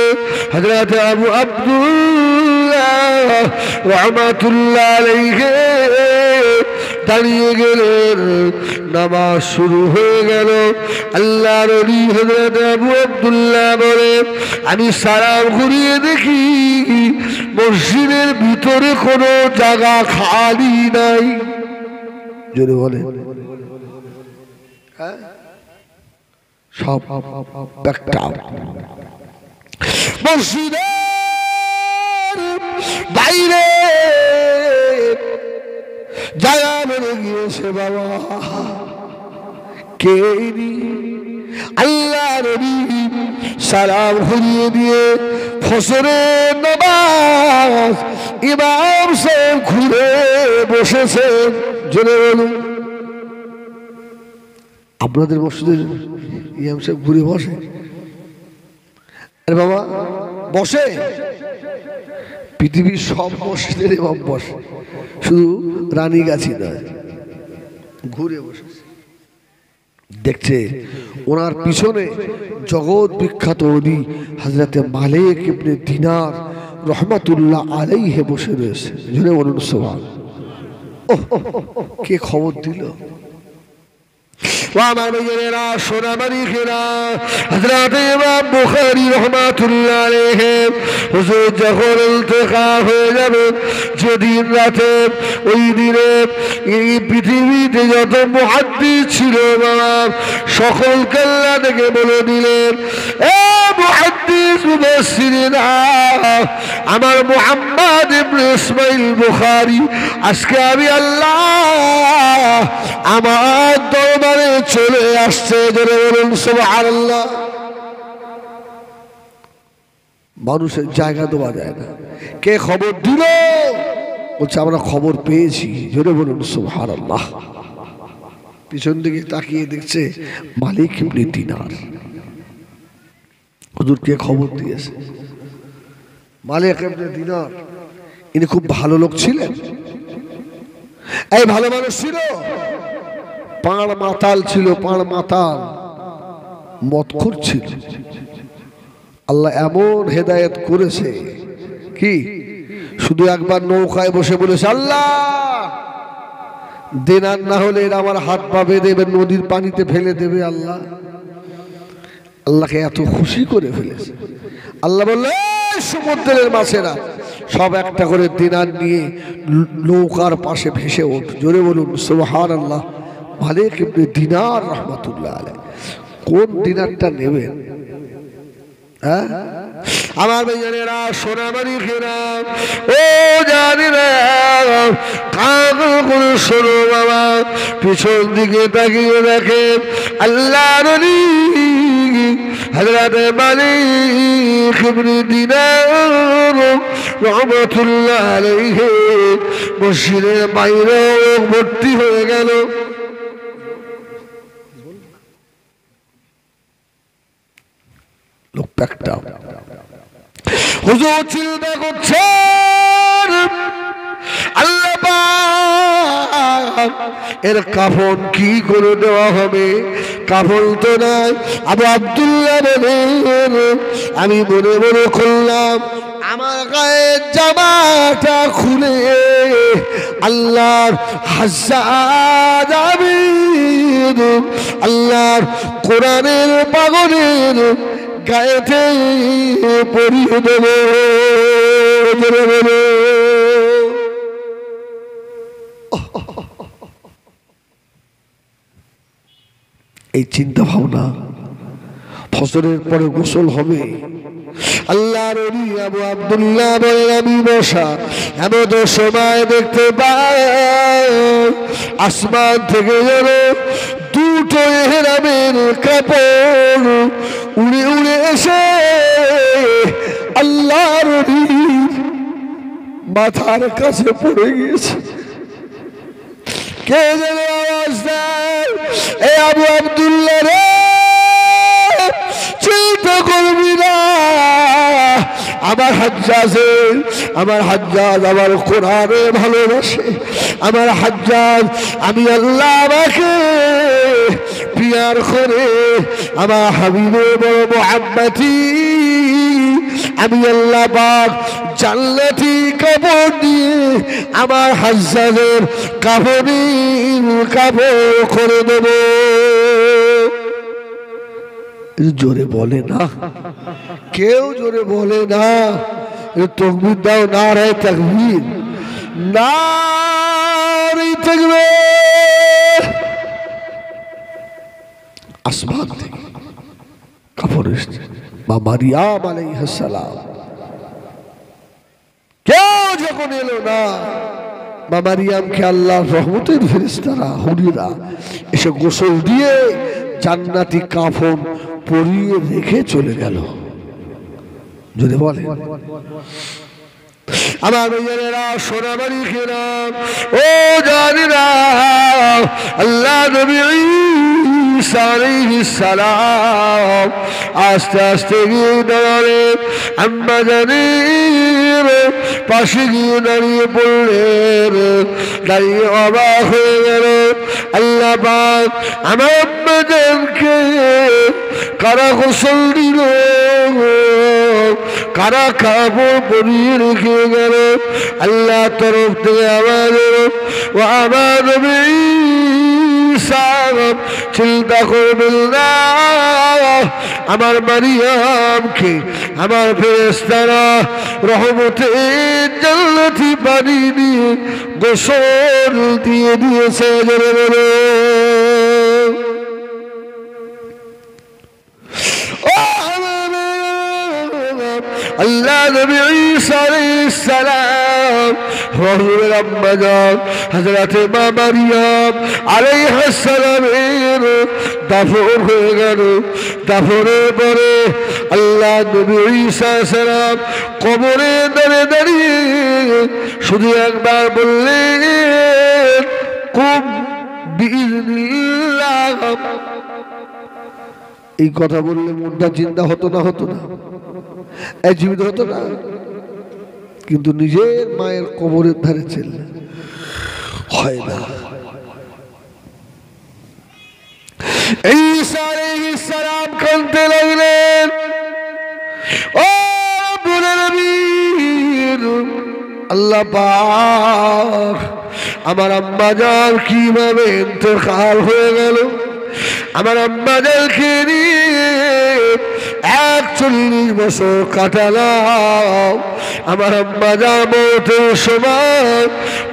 হযরত আবু আব্দুল্লাহ রাহমাতুল্লাহ আলাইহি দাঁড়িয়ে গেলেন। নামাজ শুরু হয়ে গেল। আল্লাহর ওলি হযরত আবু আব্দুল্লাহ বলে, আমি সালাম ঘুরিয়ে দেখি মসজিদের ভিতরে কোনো জায়গা খালি নাই। জোরে বলে, সব মসজিদের বাইরে জায়গা বেড়ে গিয়েছে বাবা, কে আল্লাহর ওলি সালাম ঘুরিয়ে দিয়ে ফজরের নামাজ ইমাম সাহেব ঘুরে বসেছে। জোরে বলুন, আপনাদের মসজিদের ইমাম সাহেব ঘুরে বসে? আরে বাবা বসে, পৃথিবীর সব মসজিদের ইমাম বসে, শুধু রানীগাছি নয়, ঘুরে বসেছে। দেখছে ওনার পিছনে জগৎ বিখ্যাত ওলি হযরতে মালিক ইবনে দিনার রহমাতুল্লাহ আলাইহি বসে রয়েছে। জোরে বলুন সুবহানাল্লাহ। কে খবর দিল? আমার ভাইয়েরা, সোনামানিকেরা, হযরত ইমাম বুখারী রাহমাতুল্লাহ আলাইহি হুজুর যখন ইন্তেকাল হয়ে যাবে, যেদিন রাতে ওই দিনে এই পৃথিবীতে যত মুহাদ্দিস ছিল বাবা, সকলকে আল্লাহ থেকে বলে দিলেন, এ মুহাদ্দিস মুফাসসিরিনা, আমার মুহাম্মদ ইবনে ইসমাইল বুখারী আজকে আমি আল্লাহ আমার দরবারে চলে আসছে। জোরে বলুন সুবহানাল্লাহ। মানুষের জায়গা দেওয়া যায় না। কে খবর দিল? বলছে আমরা খবর পেয়েছি। জোরে বলুন সুবহানাল্লাহ। পিছন দিকে তাকিয়ে দেখছে মালিক ইবনে দিনার। হুজুর কে খবর দিয়েছে? মালিক ইবনে দিনার। ইনি খুব ভালো লোক ছিলেন, এই ভালো মানুষ ছিল, পাঁড় মাতাল ছিল, পাঁড় মাতাল, মদখোর ছিল। আল্লাহ এমন হেদায়েত করেছে কি, শুধু একবার নৌকায় বসে বলেছে, আল্লাহ দিনার না হলে এরা আমার হাত পা বেঁধে নদীর পানিতে ফেলে দেবে। আল্লাহ আল্লাহকে এত খুশি করে ফেলেছে। আল্লাহ বললে সমুদ্রের মাছেরা সব একটা করে দিনার নিয়ে নৌকার পাশে ভেসে ওঠ। জোরে বলুন সুবহানাল্লাহ। মালিক ইবনে দিনার রহমাতুল্লাহ আলাইহি। কোন দিনারটা নেবেন? হ্যাঁ আমার ভাইয়েরা, সোনামানিকেরা, ও জানিনা কাগল করে শোনো বাবা, পিছন দিকে তাকিয়ে দেখেন আল্লাহর ওলি হযরত মালিক ইবনে দিনার রহমাতুল্লাহ আলাইহি মসজিদের বাইরে ভর্তি হয়ে গেল। লোকটা হুজুর চিন্তা করছেন, আল্লাহ পাক এর কাফন কি করে দেওয়া হবে? কাফন তো নাই। আবু আব্দুল্লাহ বলেন, আমি মনে মনে করলাম আমার গায়ের জামাটা খুলে আল্লাহর হাজ্জাজ আবিদ আল্লাহর কোরআনের পাগলের গায়েতে পরিয়ে দেব। এই চিন্তা ভাবনা, ফজরের পরে গোসল হবে। আল্লাহর ওলি আবু আব্দুল্লাহ বলেন, আমি বসা এমন সময় দেখতে পাই আসমান থেকে যেন দুটো ইহরামের কাপড় উড়ে উড়ে এসে আল্লাহর ওলির মাথার কাছে পড়ে গিয়েছে। কে যেন আওয়াজ দেয়, এ আবু আব্দুল্লাহ রে, চিন্তা করবি না, আমার হাজ্জাজ আমার কোরআনে ভালোবাসে, আমার হাজ্জাজ আমি আল্লাহ আমাকে পিয়ার করে, আমার হাবিবের বড় মুহাব্বতি, আমি আল্লাহ পাক জান্নাতি কাপড় দিয়ে আমার হাজ্জাজের কাপড় করে দেব। জোরে বলে না, কেউ জোরে বলে না। তাকবীর দাও, নারায়ে তাকবীর, নারায়ে তাকবীর। আসমান থেকে কাপড় এসেছে, মা মারিয়াম আলাইহিস সালাম। কেউ যখন এলো না, মা মারিয়ামকে আল্লাহর রহমতের ফেরেশতারা হুরিরা এসে গোসল দিয়ে জান্নাতি কাফন পরিয়ে রেখে চলে গেল। যদি বলে আমার ভাইয়েরা, সোনাবাড়ি খেলাম, ও জানেরা, আল্লাহ নবী ঈসা আলাইহিস সালাম আস্তে আস্তে গিয়ে দাঁড়ালেন, আম্মা জানের পাশে গিয়ে দাঁড়িয়ে পড়লেন। দাঁড়িয়ে অবাক হয়ে গেল, আল্লাহ পাক আমার আম্মা জানকে কারা গোসল দিল, কারা কাপড় পরিয়ে রেখে গেল। আল্লাহ তরফ থেকে আমাদের ও আমার নবী ঈসা চিন্তা করবেন না, আমার মারিয়ামকে আমার ফেরেশতারা রহমতের জান্নাতি পানি দিয়ে গোসল দিয়ে দিয়েছে। আল্লাহ নবী ঈসা আলাইহিস সালাম হযরত আম্মা জান হযরত মা মারিয়াম আলাইহিস সালামের দাফন হয়ে গেল। দাফনের পরে আল্লাহ নবী ঈসা সালাম কবরে দাঁড়িয়ে শুধু একবার বললেন, কুম বিইذنিল্লাহ। এই কথা বললে মুদ্রা চিন্তা হতো না, জীবিত হতো না, কিন্তু নিজের মায়ের কবরের ধারে ছিল, হয় না। ঈসা আলাইহিস সালাম কাঁদতে লাগলেন, ও রব্বুল আলামিন, আল্লাহ পাক আমার আম্মা জান কিভাবে ইন্তেকাল হয়ে গেল, আমার আম্মা জানকে নিয়ে 41 বছর কাটালাম। আমার আম্মা জান মওতের সময়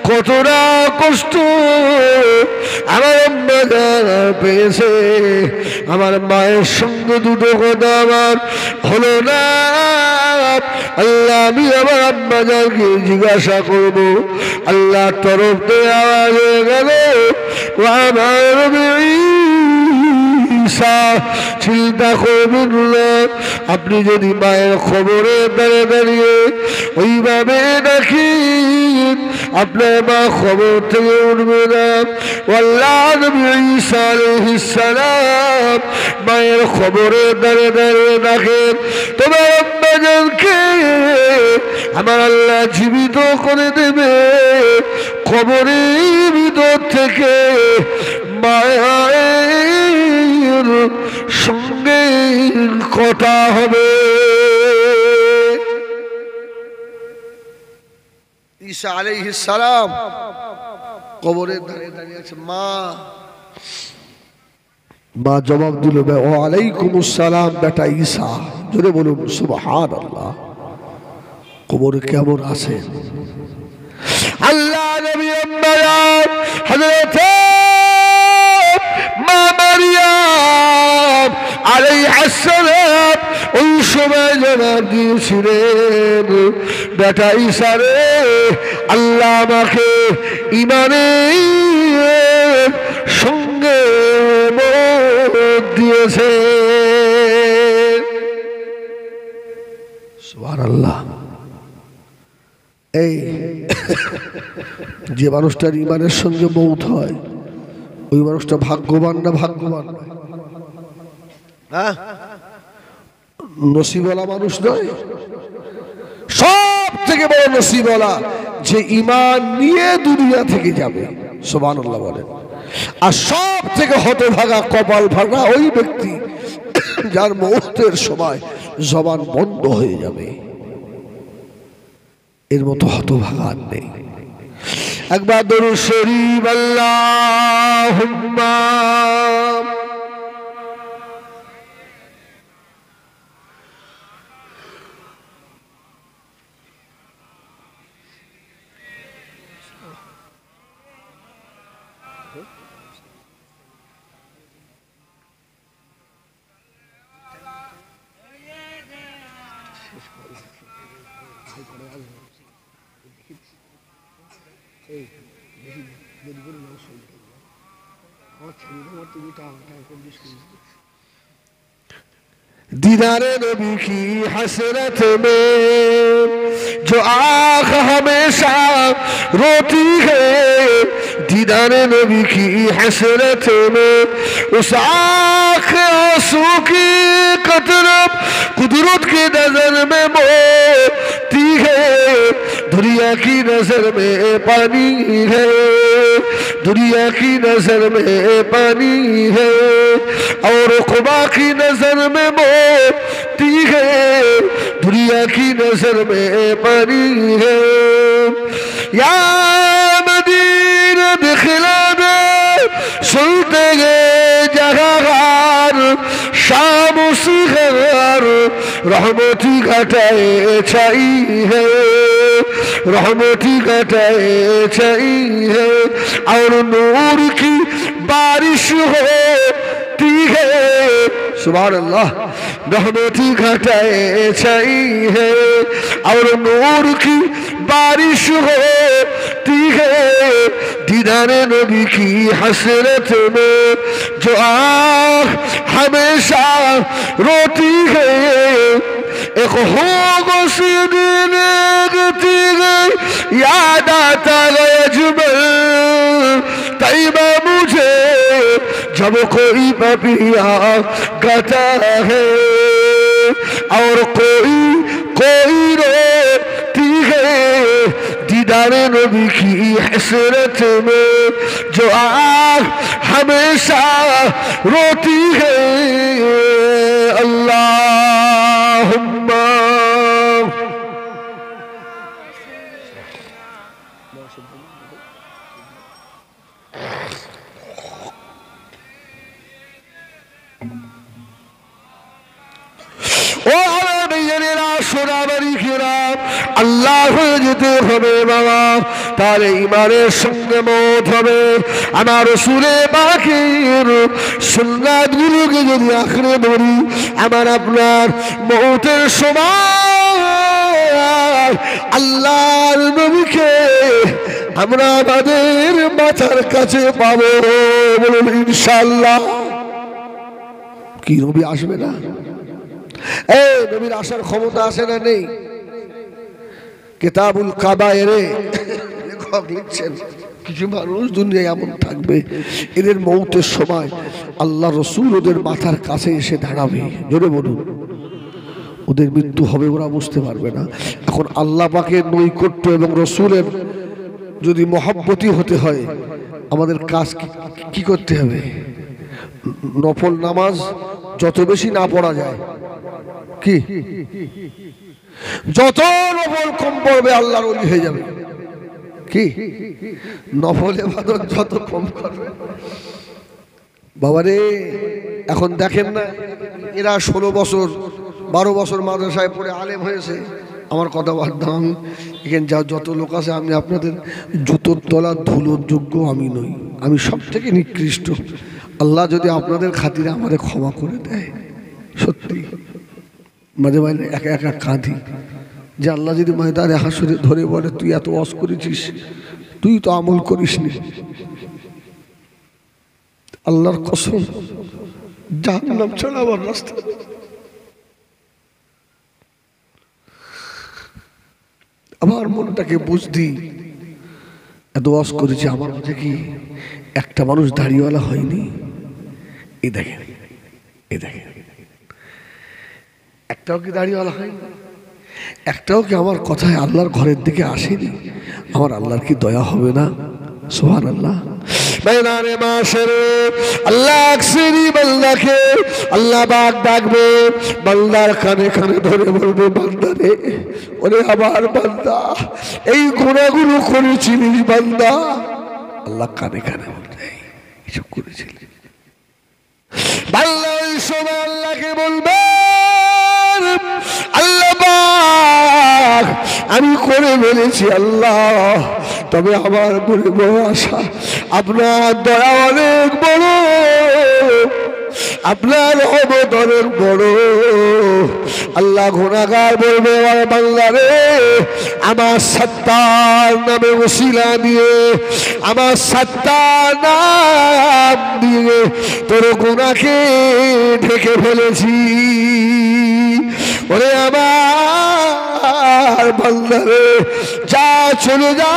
কতটা কষ্ট আমার আম্মা জান পেয়েছে। আমার মায়ের সঙ্গে দুটো কথা আমার হলো না। আল্লাহ আমি আমার আম্মা জানকে জিজ্ঞাসা করব, আল্লাহ তরফ থেকে আওয়াজ হয়ে গেল, আমার ঈসা চিন্তা করবেন না, আপনি যদি মায়ের খবরে দাঁড়িয়ে ওইভাবে দেখেন আপনার মা খবর থেকে উঠবে না। আল্লাহ নবী ঈসা আলাইহিস সালাম মায়ের খবরে দাঁড়িয়ে দেখেন, তোমার আম্মা জানকে আমার আল্লাহ জীবিত করে দেবে, কবরের ভিতর থেকে মায়ের সঙ্গে কথা হবে। ঈসা আলাইহিস সালাম কবরের ধারে দাঁড়িয়ে আছে, মা জবাব দিল, ওয়া আলাইকুমুস সালাম বেটা ঈসা। জোরে বলুন সুবহানাল্লাহ। কবরে কেমন আছে আল্লাহ নবী আম্মা হযরত মা মারিয়াম আলাইহিস সালাম ওই সময় জবাব দিয়েছিলেন, বেটা ঈসা রে, আল্লাহ আমাকে ঈমানের সঙ্গে মত দিয়েছে। সুবহানাল্লাহ। এই যে মানুষটার ইমানের সঙ্গে মৌত হয় ওই মানুষটা ভাগ্যবান না ভাগ্যবান? হ্যাঁ, নসিবওয়ালা মানুষ নয়? সব থেকে বড় নসিবওয়ালা যে ঈমান নিয়ে দুনিয়া থেকে যাবে, সুবহানাল্লাহ বলেন। আর সব থেকে হতভাগা কপাল ভাঙা ওই ব্যক্তি যার মৌতের সময় জবান বন্ধ হয়ে যাবে। এর মতো হতভাগা আর নেই। একবার দরুদ শরীফ আল্লাহুম্মা दीदारे नबी की हसरत में जो आँख हमेशा रोती है, दीदारे नबी की हसरत में उस आँख आंसू की कतरब कुदरत की नजर में मोती है, दुनिया की नजर में पानी है, दुनिया की नजर में पानी है, और खुदा की नजर में मोती है, दुनिया की नजर में पानी है। या मदीना दिखला दे सुनते गए जहागार शाम उसी घर रहमती घटाए छाई है, रहमती घटाए छाई है, और नूर की बारिश होती है, सुभान अल्लाह, रहमती घटाए छाई है, और नूर की बारिश होती है, दीदारे नबी की हसरत में जो आँख हमेशा रोती है, एक होगो सी दिन गती गई याद आता गया जुबल तैयबा मुझे जब कोई पपिया गाता है, और कोई कोई रोती है, दीदारे नबी की हसरत में जो आँख हमेशा रोती है। अल्लाहुम्मा আল্লাহ যেতে হবে বাবা, তাহলে ইমানের সঙ্গে মত হবে। আমার রাসূলে পাকের সুন্নাতগুলোকে যদি আঁকড়ে ধরি, আমার আপনার মৌতের সময় আল্লাহর নবীকে আমরা আমাদের মাথার কাছে পাবো, বলুন ইনশাআল্লাহ। কি নবী আসবে না? এই নবীর আসার ক্ষমতা আছে না নেই? কিতাবুল কাবায়েরে লেখক লিখছেন কিছু মানুষ দুনিয়ায় এমন থাকবে এদের মৌতের সময় আল্লাহ রসুল ওদের মাথার কাছে এসে দাঁড়াবে, জোরে বলুন। ওদের মৃত্যু হবে, ওরা বুঝতে পারবে না। এখন আল্লাহ পাকের নৈকট্য এবং রসুলের যদি মহব্বতী হতে হয়, আমাদের কাজ কি করতে হবে? নফল নামাজ যত বেশি না পড়া যায়, কি যত নফল কম পড়বে আল্লাহর ওলি হয়ে যাবে। কি নফল ইবাদত যত কম করবে, বাবারে এখন দেখেন না এরা 16 বছর 12 বছর মাদ্রাসায় পড়ে আলেম হয়েছে। আমার কথা বাদ দাও, আমি এখানে যত লোক আছে আমি আপনাদের জুতোর তলার ধুলোর যোগ্য আমি নই, আমি সব থেকে নিকৃষ্ট। আল্লাহ যদি আপনাদের খাতিরে আমাদের ক্ষমা করে দেয়, সত্যি মাঝে মাঝে একা একা কাঁদি যে আল্লাহ যদি ময়দানে হাসরে ধরে বলে তুই এত ওয়াজ করেছিস, তুই তো আমল করিসনি, আল্লাহর কসম জাহান্নাম ছাড়া আমার রাস্তা। আমার মনটাকে বুঝদি এত ওয়াজ করেছি, আমার মাঝে কি একটা মানুষ দাড়িওয়ালা হয়নি? এই দেখেন, এই দেখেন, একটাও কি দাড়িওয়ালা হয়নি? একটাও কি আমার কথায় আল্লাহর ঘরের দিকে আসেনি? আমার আল্লাহর কি দয়া হবে না? সুবহানাল্লাহ। मैदाने माशरे अल्लाह अक्सरी बंदा के अल्लाह बाग डाकबे, बंदार खाने खाने धरे बोलबे बंदा रे ओरे आबार बंदा এই গুনাহগুলো করেছিস বান্দা। আল্লাহ কানে কানে বলবে এসব করেছিস বান্দা। ওই সময় আল্লাহকে বলবে আল্লাহ পাক আমি করে ফেলেছি আল্লাহ, তবে আমার মনে বড় আশা, আপনার দয়া অনেক বড়, আপনার রহমত অনেক বড়। আল্লাহ গুনাহগার বলবে আমার বান্দা রে আমার সত্তার নামে ওসিলা দিয়ে, আমার সত্তার নাম দিয়ে তোর গুনাহকে ঢেকে ফেলেছি। ওরে আমার বান্দা রে যা চলে যা,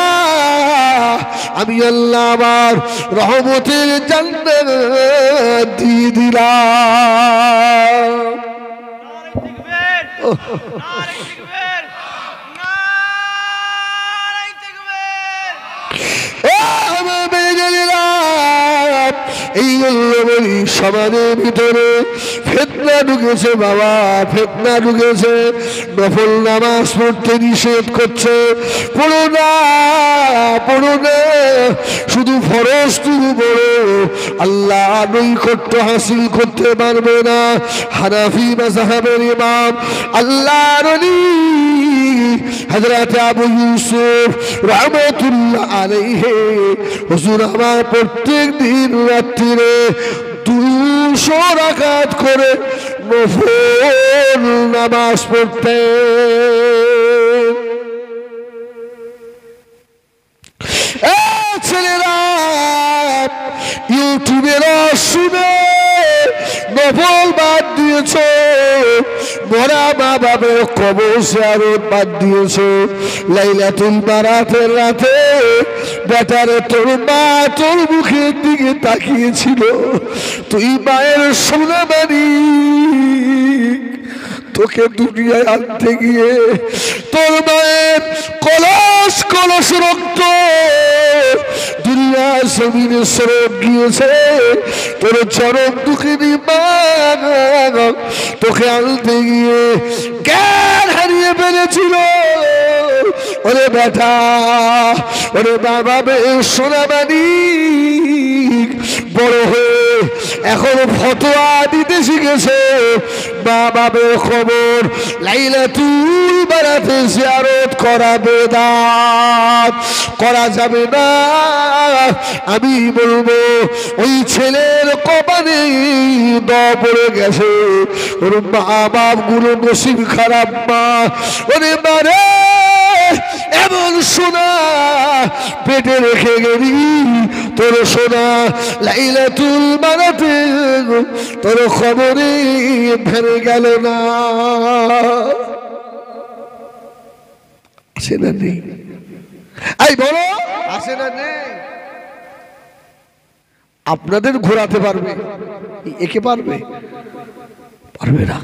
আমি আল্লাহ আমার রহমতের জান্নাত দিয়ে দিলাম। এই বলি সমাজের ভিতরে ফিতনা ঢুকেছে বাবা, ফিতনা ঢুকেছে। নফল নামাজ পড়তে নিষেধ করছে, পড়ো না পড়ো না, শুধু ফরজ তুমি পড়ো, আল্লাহ নৈকট্য হাসিল করতে পারবে না। হানাফি মাযহাবের ইমাম আল্লাহর ওলি হযরত আবু ইউসুফ রাহমাতুল্লাহ আলাইহি হুজুর আমার প্রত্যেক দিন রাত্রিরে 200 রাকাত করে নফল নামাজ পড়তেন। ছেলেরা ইউটিউবের শুনে নফল বাদ দিয়েছ, মরা মা বাবার কবর জিয়ারত বাদ দিয়েছ। লাইলাতুল বারাতের রাতে বেটারে তোর মা তোর মুখের দিকে তাকিয়েছিল, তুই মায়ের সোনামানি, তোকে দুনিয়ায় আনতে গিয়ে তোর মায়ের কলস কলস রক্ত দুনিয়া জমিনে সরব গিয়েছে। তোর চরম দুঃখিনী মা তোকে আনতে গিয়ে জ্ঞান হারিয়ে ফেলেছিল। ওরে বেটা, ওরে বাবা সোনামানি, বড় হয়ে এখন ফতোয়া দিতে শিখেছে। মা বাবার খবর লাইলাতুল বারাতে জিয়ারত করা বেদাত, করা যাবে না। আমি বলবো ওই ছেলের কপালে দ পড়ে গেছে, ওর মা বাপ গুলো নসিব খারাপ মা। ওরে মারে এমন সোনা পেটে রেখে গেলি, তোর সোনা লাইলাতুল বারাতে তোর খবরে ভেঙে গেল না। আছে না নেই? এই বলো আছে না নেই? আপনাদের ঘোরাতে পারবে, একে পারবে? পারবে না।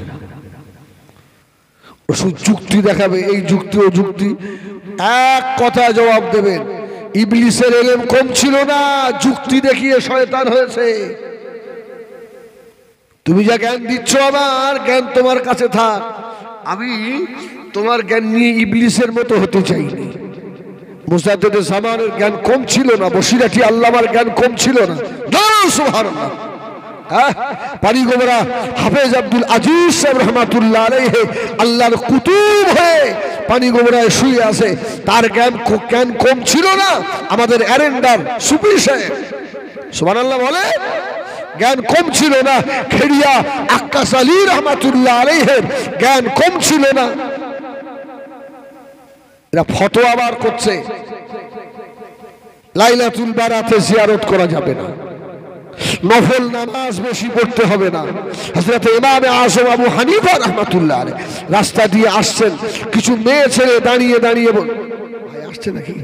যুক্তি দেখাবে, এই যুক্তি ও যুক্তি, এক কথা জবাব দেবেন। ইবলিসের ইলম কম ছিল না, যুক্তি দেখিয়ে শয়তান হয়েছে। তুমি যা জ্ঞান দিচ্ছ আমার জ্ঞান তোমার কাছে থাক, আমি তোমার জ্ঞান নিয়ে ইবলিসের মতো হতে চাইনি। মুসাদ্দেদে জামানের জ্ঞান কম ছিল না, বসিরাটি আল্লামার জ্ঞান কম ছিল না। সুবহানাল্লাহ। পানিগোবরা হাফেজ আব্দুল আজিজ সাহেব রহমাতুল্লাহ আলাইহি আল্লাহর কুতুব হয়ে পানিগোবরায় শুয়ে আছে, তার জ্ঞান কম ছিল না। আমাদের অ্যারেন্ডার সুফি সাহেব সুবহানাল্লাহ বলে জ্ঞান কম ছিল না। খেড়িয়া আক্কাস আলী রহমাতুল্লাহ আলাইহির জ্ঞান কম ছিল না। এরা ফতোয়া বার করছে লাইলাতুল বারাতে জিয়ারত করা যাবে না। নফল নামাজ বেশি পড়তে হবে না। হযরত ইমামে আযম আবু হানিফা রাহমাতুল্লাহ আলাইহি রাস্তা দিয়ে আসছেন, কিছু মেয়ে ছেলে দাঁড়িয়ে দাঁড়িয়ে ভাই আসছে নাকি,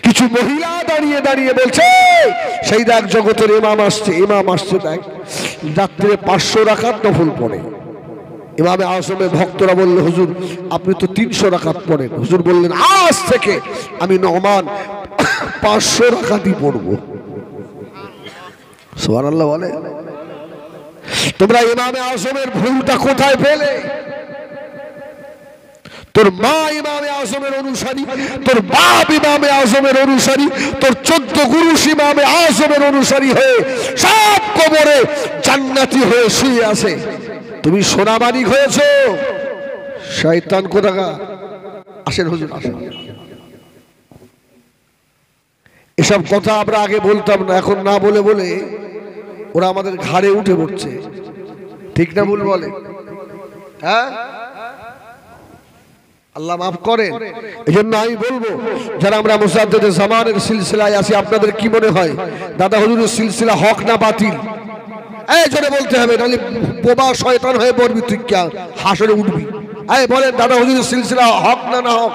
কিছু মহিলা দাঁড়িয়ে দাঁড়িয়ে বলছে সেই দেখ জগতের ইমাম আসছে, ইমাম আসছে দেখ, রাত্রে 500 রাকাত নফল পড়ে। ইমামে আযমের ভক্তরা বললেন হুজুর আপনি তো 300 রাকাত পড়েন। হুজুর বললেন আজ থেকে আমি নোমান 500 রাকাতই পড়বো। সুবহানাল্লাহ বলে। তোমরা ইমামে আযমের ভুলটা কোথায় পেলে? তোর মা ইমামে আযমের অনুসারী, তোর বাপ ইমামে আযমের অনুসারী, তোর 14 গুরুশ ইমামে আযমের অনুসারী হয়ে সব কবরে জান্নাতি হয়ে শুয়ে আছে, তুমি সোনামানিক হয়েছো। শয়তান কোথাকা। আসেন হুজুর আসেন। এসব কথা আমরা আগে বলতাম না, এখন না বলে বলে ওরা আমাদের ঘাড়ে উঠে পড়ছে। ঠিক না ভুল বলে? হ্যাঁ, আল্লাহ মাফ করেন। এই জন্য আমি বলবো যারা আমরা মুসাদ্দেদে জামানের সিলসিলায় আছি, আপনাদের কি মনে হয় দাদা হুজুরের সিলসিলা হক না বাতিল? এই জোরে বলতে হবে, নাহলে বোবা শয়তান হয়ে পড়বি, তুই হাসরে উঠবি। এই বলেন দাদা হুজুরের সিলসিলা হক না না হক?